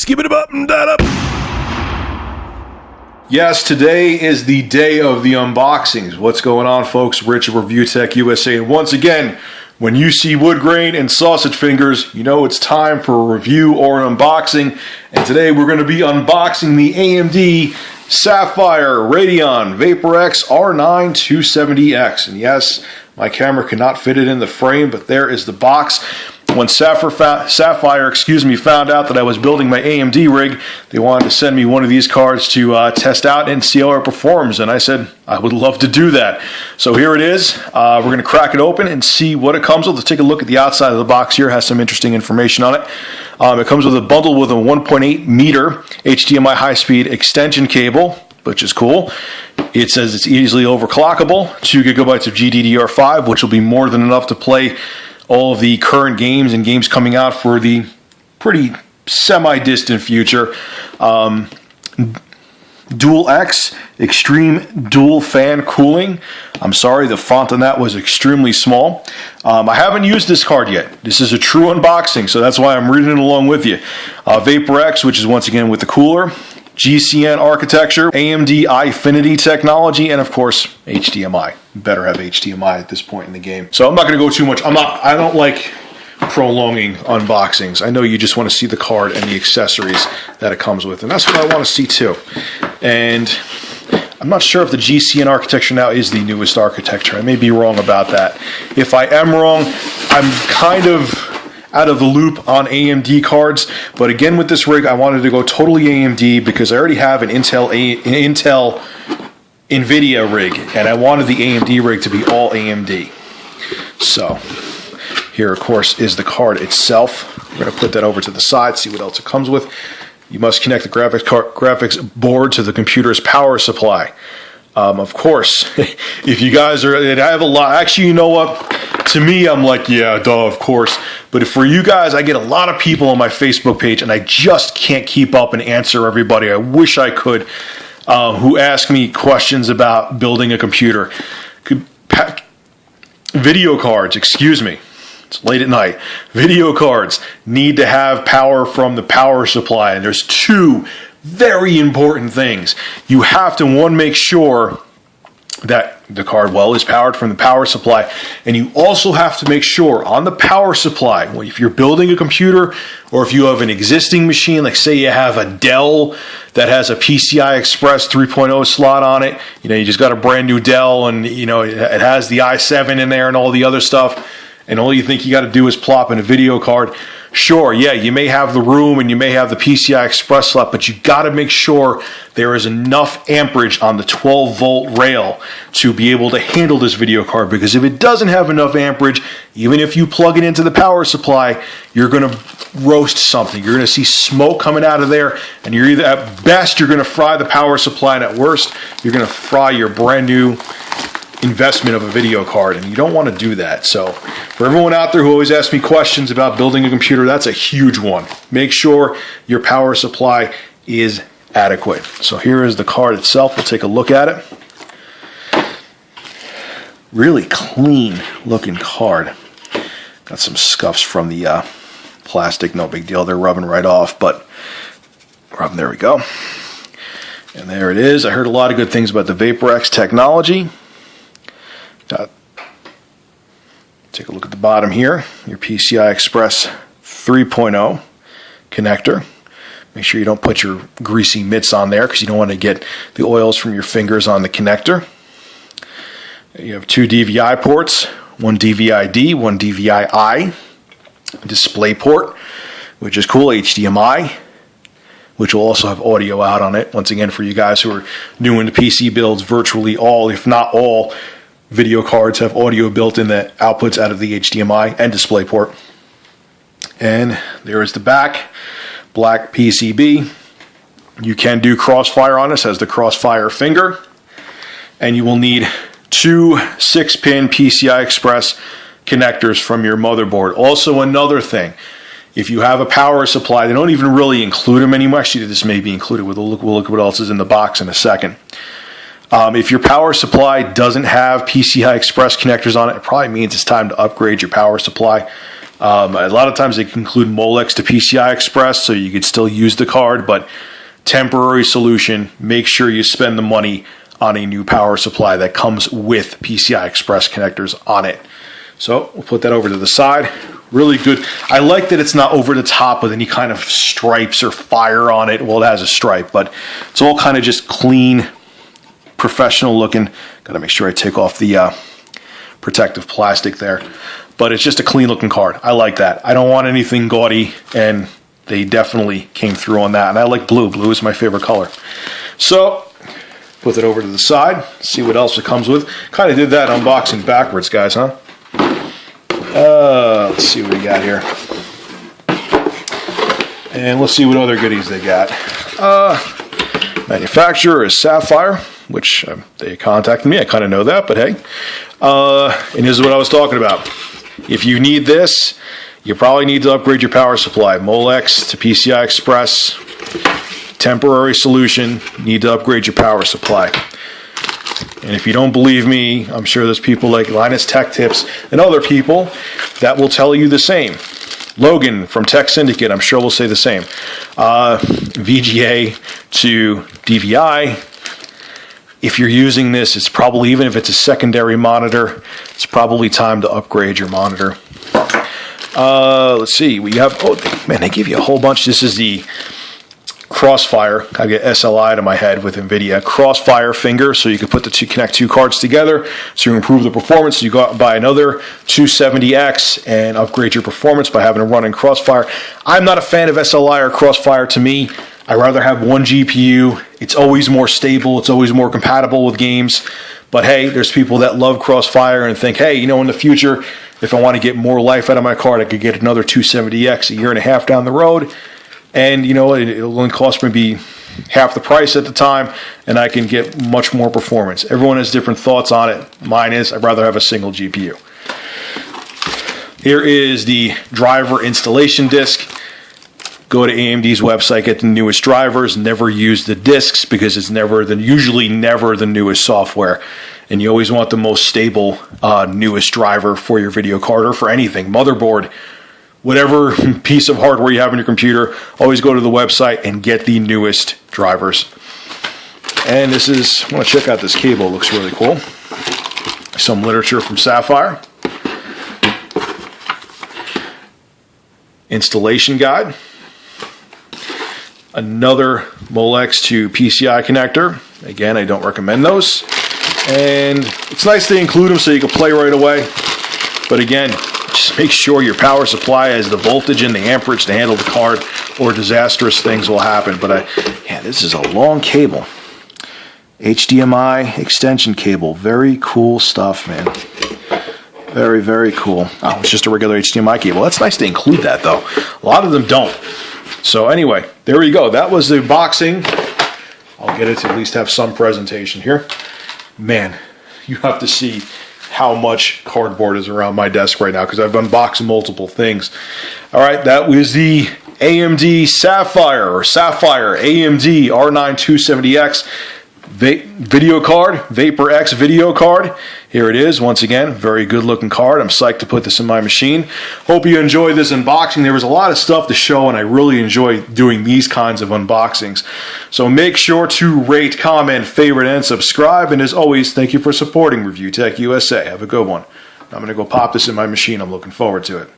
skip it up and that up. Yes, today is the day of the unboxings. What's going on, folks? Rich of Review Tech USA. And once again, when you see wood grain and sausage fingers, you know it's time for a review or an unboxing. And today we're going to be unboxing the AMD Sapphire Radeon VaporX R9 270X. And yes, my camera cannot fit it in the frame, but there is the box. When Sapphire found out that I was building my AMD rig, they wanted to send me one of these cards to test out and see how it performs, and I said I would love to do that. So here it is. We're going to crack it open and see what it comes with. Let's take a look at the outside of the box here. It has some interesting information on it. It comes with a bundle with a 1.8 meter HDMI high-speed extension cable, which is cool. It says it's easily overclockable, 2 gigabytes of GDDR5, which will be more than enough to play all of the current games and games coming out for the pretty semi-distant future. Dual X, extreme dual fan cooling. I'm sorry, the font on that was extremely small. I haven't used this card yet. This is a true unboxing, so that's why I'm reading it along with you. VaporX, which is once again with the cooler. GCN architecture, AMD Eyefinity technology, and of course HDMI. Better have HDMI at this point in the game. So I'm not going to go too much. I don't like prolonging unboxings. I know you just want to see the card and the accessories that it comes with, and that's what I want to see too. And I'm not sure if the GCN architecture now is the newest architecture. I may be wrong about that. If I am wrong, I'm kind of out of the loop on AMD cards, but again with this rig I wanted to go totally AMD because I already have an Intel NVIDIA rig, and I wanted the AMD rig to be all AMD. So here of course is the card itself. We're going to put that over to the side, see what else it comes with. You must connect the graphics board to the computer's power supply. Of course, if you guys are, I have a lot, actually, you know what? To me, I'm like, yeah, duh, of course. But for you guys, I get a lot of people on my Facebook page, and I just can't keep up and answer everybody. I wish I could, who ask me questions about building a computer. Video cards, excuse me. It's late at night. Video cards need to have power from the power supply, and there's two very important things. You have to, one, make sure that the card is powered from the power supply, and you also have to make sure on the power supply, if you're building a computer or if you have an existing machine, like say you have a Dell that has a PCI Express 3.0 slot on it, you just got a brand new Dell, and it has the i7 in there and all the other stuff, and all you think you got to do is plop in a video card. Sure, yeah, you may have the room and you may have the PCI Express slot, but you got to make sure there is enough amperage on the 12-volt rail to be able to handle this video card, because if it doesn't have enough amperage, even if you plug it into the power supply, you're going to roast something. You're going to see smoke coming out of there, and you're either, at best, you're going to fry the power supply, and at worst, you're going to fry your brand new investment of a video card, and you don't want to do that. So for everyone out there who always asks me questions about building a computer, that's a huge one. Make sure your power supply is adequate. So here is the card itself. We'll take a look at it. Really clean looking card. Got some scuffs from the plastic, no big deal. They're rubbing right off, but there we go. And there it is. I heard a lot of good things about the VaporX technology. Take a look at the bottom here, your PCI Express 3.0 connector. Make sure you don't put your greasy mitts on there because you don't want to get the oils from your fingers on the connector. You have 2 DVI ports, one DVI-D, one DVI-I, display port, which is cool, HDMI, which will also have audio out on it. Once again, for you guys who are new into PC builds, virtually all, if not all, video cards have audio built in the outputs out of the HDMI and DisplayPort. And there is the back, black PCB. You can do crossfire on this, has the crossfire finger. And you will need 2 6-pin PCI Express connectors from your motherboard. Also, another thing, if you have a power supply, they don't even really include them anymore. Actually, this may be included. We'll look what else is in the box in a second. If your power supply doesn't have PCI Express connectors on it, it probably means it's time to upgrade your power supply. A lot of times they can include Molex to PCI Express, so you could still use the card, but temporary solution, make sure you spend the money on a new power supply that comes with PCI Express connectors on it. So we'll put that over to the side. Really good. I like that it's not over the top with any kind of stripes or fire on it. Well, it has a stripe, but it's all kind of just clean, professional looking. Got to make sure I take off the protective plastic there. But it's just a clean looking card. I like that. I don't want anything gaudy, and they definitely came through on that. And I like blue. Blue is my favorite color. So put it over to the side. See what else it comes with. Kind of did that unboxing backwards, guys, huh? Let's see what we got here. And let's see what other goodies they got. Manufacturer is Sapphire, which they contacted me. I kind of know that, but hey. And here's what I was talking about. If you need this, you probably need to upgrade your power supply. Molex to PCI Express, temporary solution, need to upgrade your power supply. And if you don't believe me, I'm sure there's people like Linus Tech Tips and other people that will tell you the same. Logan from Tech Syndicate, I'm sure will say the same. VGA to DVI. If you're using this, it's probably, even if it's a secondary monitor, it's probably time to upgrade your monitor. Let's see, we have, oh man, they give you a whole bunch. This is the Crossfire. I get SLI to my head with NVIDIA. Crossfire finger, so you can put the connect two cards together to improve the performance. You go out and buy another 270X and upgrade your performance by having a run in Crossfire. I'm not a fan of SLI or Crossfire. To me, I'd rather have one GPU. It's always more stable. It's always more compatible with games. But hey, there's people that love Crossfire and think, hey, you know, in the future, if I want to get more life out of my card, I could get another 270X a year and a half down the road. And, you know, it'll only cost me be half the price at the time, and I can get much more performance. Everyone has different thoughts on it. Mine is, I'd rather have a single GPU. Here is the driver installation disc. Go to AMD's website, get the newest drivers. Never use the discs because it's usually never the newest software. And you always want the most stable, newest driver for your video card or for anything. Motherboard, whatever piece of hardware you have on your computer, always go to the website and get the newest drivers. And this is, I want to check out this cable, it looks really cool. Some literature from Sapphire. Installation guide. Another Molex to PCI connector. Again, I don't recommend those. And it's nice to include them so you can play right away. But again, just make sure your power supply has the voltage and the amperage to handle the card, or disastrous things will happen. But yeah, this is a long cable. HDMI extension cable. Very cool stuff, man. Very, very cool. Oh, it's just a regular HDMI cable. That's nice to include that, though. A lot of them don't. So anyway, there we go. That was the unboxing. I'll get it to at least have some presentation here. Man, you have to see how much cardboard is around my desk right now because I've unboxed multiple things. All right, that was the AMD Sapphire AMD R9 270X video card, Vapor X video card. Here it is, once again, very good looking card. I'm psyched to put this in my machine. Hope you enjoyed this unboxing. There was a lot of stuff to show, and I really enjoy doing these kinds of unboxings. So make sure to rate, comment, favorite, and subscribe. And as always, thank you for supporting Review Tech USA. Have a good one. I'm going to go pop this in my machine. I'm looking forward to it.